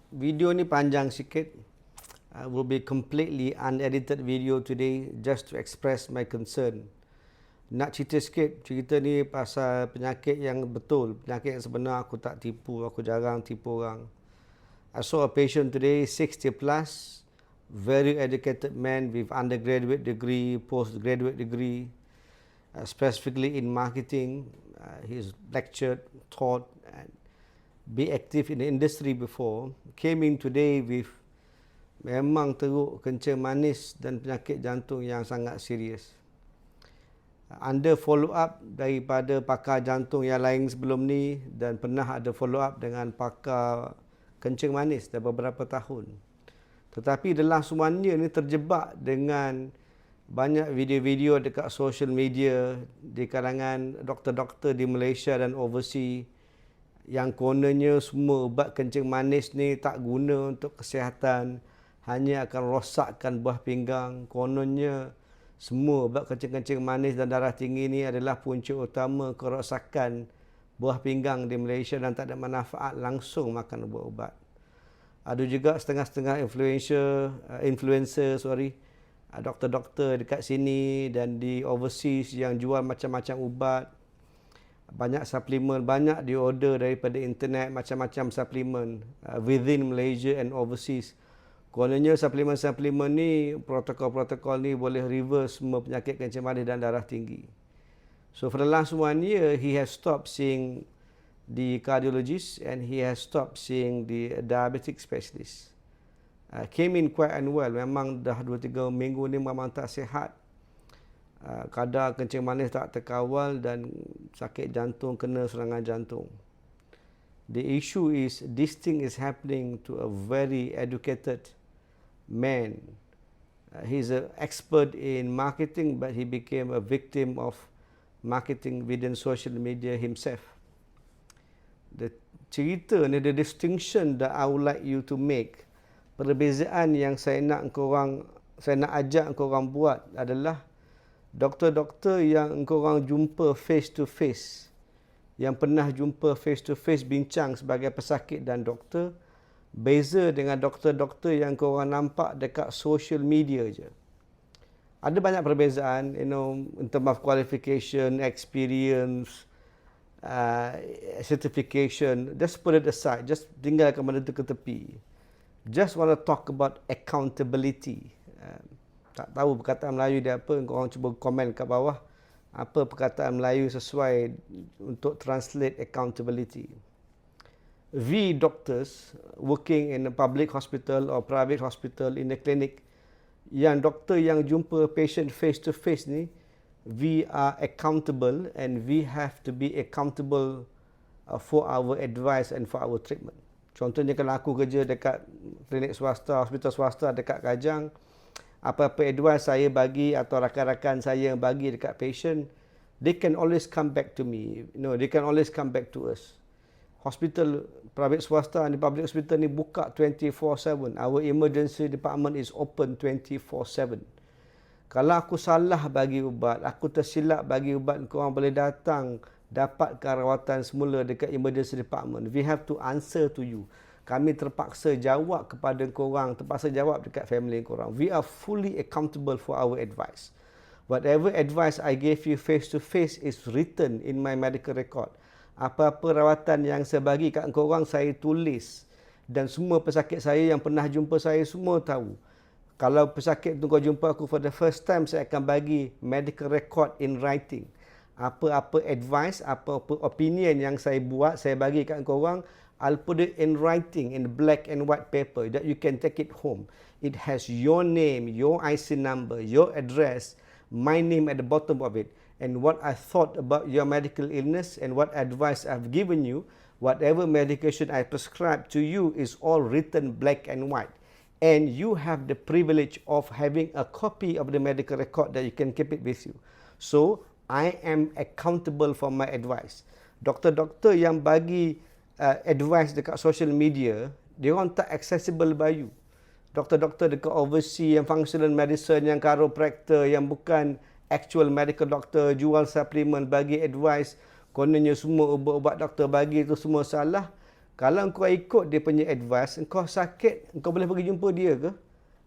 Video ni panjang sikit. Will be completely unedited video today just to express my concern. Nak cerita sikit, cerita ni pasal penyakit yang betul, penyakit yang sebenar. Aku tak tipu, aku jarang tipu orang. I saw a patient today, 60 plus, very educated man with undergraduate degree, postgraduate degree, specifically in marketing. He's lectured, taught, and be active in the industry before. Came in today with memang teruk, kencing manis dan penyakit jantung yang sangat serius. Under follow up daripada pakar jantung yang lain sebelum ni dan pernah ada follow up dengan pakar kencing manis dah beberapa tahun. Tetapi the last one year ni terjebak dengan banyak video-video dekat social media di kalangan doktor-doktor di Malaysia dan overseas yang kononnya semua ubat kencing manis ni tak guna untuk kesihatan, hanya akan rosakkan buah pinggang. Kononnya semua ubat kencing-kencing manis dan darah tinggi ni adalah punca utama kerosakan buah pinggang di Malaysia dan tak ada manfaat langsung makan ubat-ubat. Ada juga setengah-setengah influencer, doktor-doktor dekat sini dan di overseas yang jual macam-macam ubat. Banyak suplemen, banyak diorder daripada internet, macam-macam suplemen within Malaysia and overseas. Kononnya suplemen-suplemen ni, protokol-protokol ni boleh reverse semua penyakit kencing manis dan darah tinggi. So for the last 1 year, he has stopped seeing the cardiologist and he has stopped seeing the diabetic specialist. Came in quite unwell, memang dah 2-3 minggu ni memang tak sihat. Kadar kencing manis tak terkawal dan sakit jantung, kena serangan jantung. The issue is this thing is happening to a very educated man. He's an expert in marketing, but he became a victim of marketing within social media himself. The cerita ni, the distinction that I would like you to make, perbezaan yang saya nak ajak korang buat adalah doktor-doktor yang korang jumpa face to face, yang pernah jumpa face to face bincang sebagai pesakit dan doktor, beza dengan doktor-doktor yang korang nampak dekat social media je. Ada banyak perbezaan, in terms of qualification, experience, certification. Just put it aside, just tinggalkan benda tu ke tepi. Just want to talk about accountability. Tak tahu perkataan Melayu dia apa, korang cuba komen kat bawah apa perkataan Melayu sesuai untuk translate accountability. We doctors working in a public hospital or private hospital in a clinic, yang doktor yang jumpa patient face to face ni, we are accountable and we have to be accountable for our advice and for our treatment. Contohnya kalau aku kerja dekat klinik swasta, hospital swasta dekat Kajang, apa-apa advice saya bagi atau rakan-rakan saya yang bagi dekat patient, they can always come back to me. They can always come back to us. Hospital, private swasta ni, public hospital ni buka 24/7. Our emergency department is open 24/7. Kalau aku salah bagi ubat, aku tersilap bagi ubat, korang boleh datang dapatkan rawatan semula dekat emergency department. We have to answer to you. Kami terpaksa jawab kepada korang, terpaksa jawab dekat family korang. We are fully accountable for our advice. Whatever advice I gave you face to face is written in my medical record. Apa-apa rawatan yang saya bagi kat korang, saya tulis. Dan semua pesakit saya yang pernah jumpa saya semua tahu. Kalau pesakit tu kau jumpa aku for the first time, saya akan bagi medical record in writing. Apa-apa advice, apa-apa opinion yang saya buat, saya bagi kat korang, I'll put it in writing, in black and white paper, that you can take it home. It has your name, your IC number, your address, my name at the bottom of it, and what I thought about your medical illness and what advice I've given you. Whatever medication I prescribe to you is all written black and white. And you have the privilege of having a copy of the medical record that you can keep it with you. So, I am accountable for my advice. Doktor-doktor yang bagi advice dekat social media, dia orang tak accessible by you. Doktor-doktor dekat overseas yang functional medicine, yang chiropractor, yang bukan actual medical doctor, jual suplemen, bagi advice, kononnya semua ubat-ubat doktor bagi itu semua salah. Kalau engkau ikut dia punya advice, engkau sakit, engkau boleh pergi jumpa dia ke?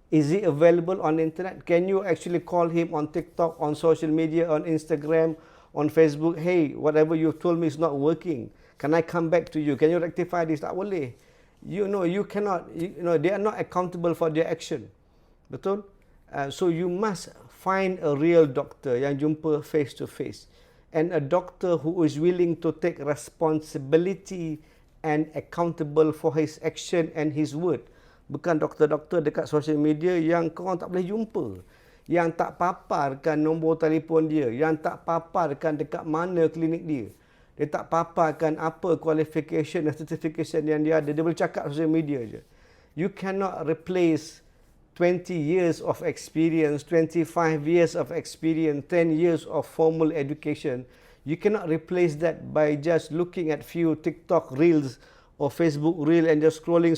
Is he available on internet? Can you actually call him on TikTok, on social media, on Instagram, on Facebook? Hey, whatever you told me is not working. Can I come back to you? Can you rectify this? Tak boleh. You know, you cannot, they are not accountable for their action. Betul? So you must find a real doctor yang jumpa face to face. And a doctor who is willing to take responsibility and accountable for his action and his word. Bukan doktor-doktor dekat social media yang korang tak boleh jumpa. Yang tak paparkan nombor telefon dia. Yang tak paparkan dekat mana klinik dia. Dia tak paparkan apa qualification dan certification yang dia ada. Dia boleh cakap social media je. You cannot replace 20 years of experience, 25 years of experience, 10 years of formal education. You cannot replace that by just looking at few TikTok reels or Facebook reel and just scrolling.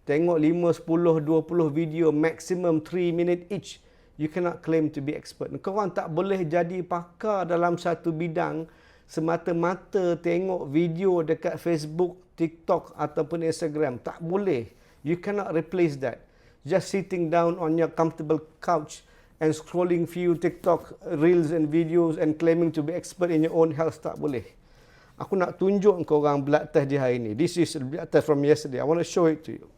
Tengok 5, 10, 20 video, maximum 3 minutes each. You cannot claim to be expert. Korang tak boleh jadi pakar dalam satu bidang semata-mata tengok video dekat Facebook, TikTok ataupun Instagram. Tak boleh. You cannot replace that. Just sitting down on your comfortable couch and scrolling few TikTok reels and videos and claiming to be expert in your own health, tak boleh. Aku nak tunjuk korang blood test di hari ini. This is blood test from yesterday. I want to show it to you.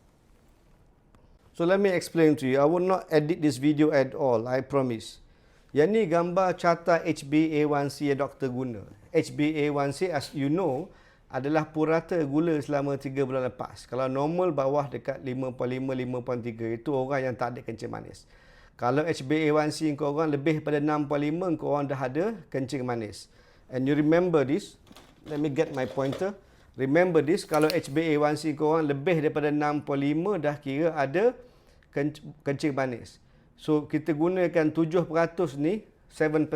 So let me explain to you. I will not edit this video at all, I promise. Yang ni gambar carta HbA1c yang doktor guna. HbA1c, as you know, adalah purata gula selama 3 bulan lepas. Kalau normal bawah dekat 5.5, 5.3, itu orang yang tak ada kencing manis. Kalau HbA1c korang lebih pada 6.5, korang dah ada kencing manis. And you remember this, let me get my pointer. Remember this, kalau HbA1c korang lebih daripada 6.5, dah kira ada kencing manis. So kita gunakan 7% ni, 7%,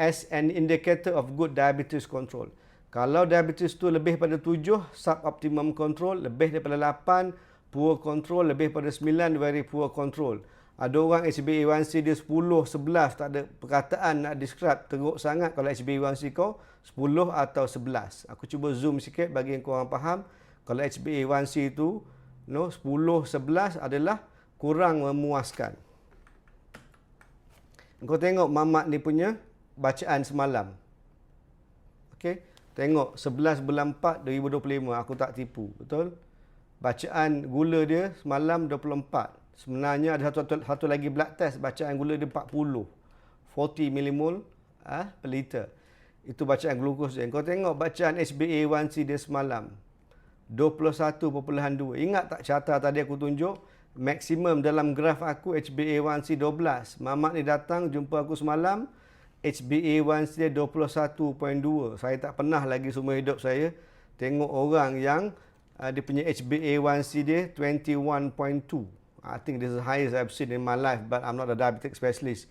as an indicator of good diabetes control. Kalau diabetes tu lebih pada 7, suboptimum control, lebih daripada 8, poor control, lebih pada 9, very poor control. Ada orang HbA1c dia 10, 11, tak ada perkataan nak describe, teruk sangat kalau HbA1c kau 10 atau 11. Aku cuba zoom sikit bagi yang korang faham. Kalau HbA1c tu 10, 11 adalah kurang memuaskan. Kau tengok Mamat ni punya bacaan semalam. Okey. Tengok 11 bulan 4 2025, aku tak tipu, betul? Bacaan gula dia semalam 24. Sebenarnya ada satu lagi blood test, bacaan gula dia 40. 40 millimol per liter. Itu bacaan glukos dia. Kau tengok bacaan HbA1c dia semalam 21.2. Ingat tak carta tadi aku tunjuk? Maksimum dalam graf aku HbA1c 12. Mamat ni datang jumpa aku semalam, HbA1c dia 21.2. Saya tak pernah lagi semua hidup saya tengok orang yang dia punya HbA1c dia 21.2. I think this is the highest I've seen in my life, but I'm not a diabetic specialist.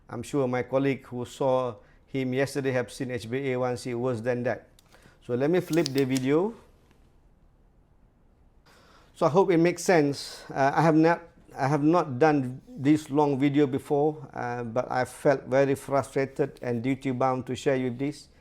I'm sure my colleague who saw him yesterday have seen HbA1c worse than that. So let me flip the video. So I hope it makes sense. I have not done this long video before, but I felt very frustrated and duty bound to share with this.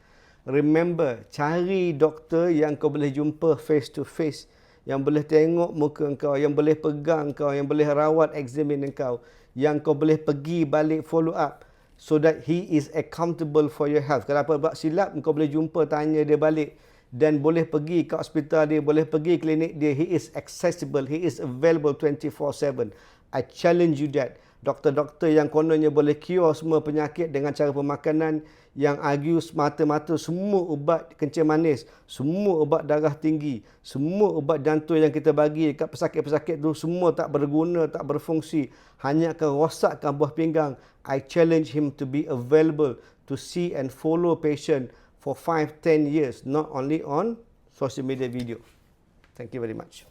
Remember, cari doktor yang kau boleh jumpa face to face, yang boleh tengok muka kau, yang boleh pegang kau, yang boleh rawat examine kau, yang kau boleh pergi balik follow up, so that he is accountable for your health. Kalau apa buat silap, kau boleh jumpa, tanya dia balik, dan boleh pergi ke hospital dia, boleh pergi klinik dia. He is accessible, he is available 24/7. I challenge you that. Doktor-doktor yang kononnya boleh cure semua penyakit dengan cara pemakanan, yang argue semata-mata semua ubat kencing manis, semua ubat darah tinggi, semua ubat jantung yang kita bagi dekat pesakit-pesakit tu semua tak berguna, tak berfungsi, hanya akan rosakkan buah pinggang. I challenge him to be available to see and follow patient for 5-10 years, not only on social media video. Thank you very much.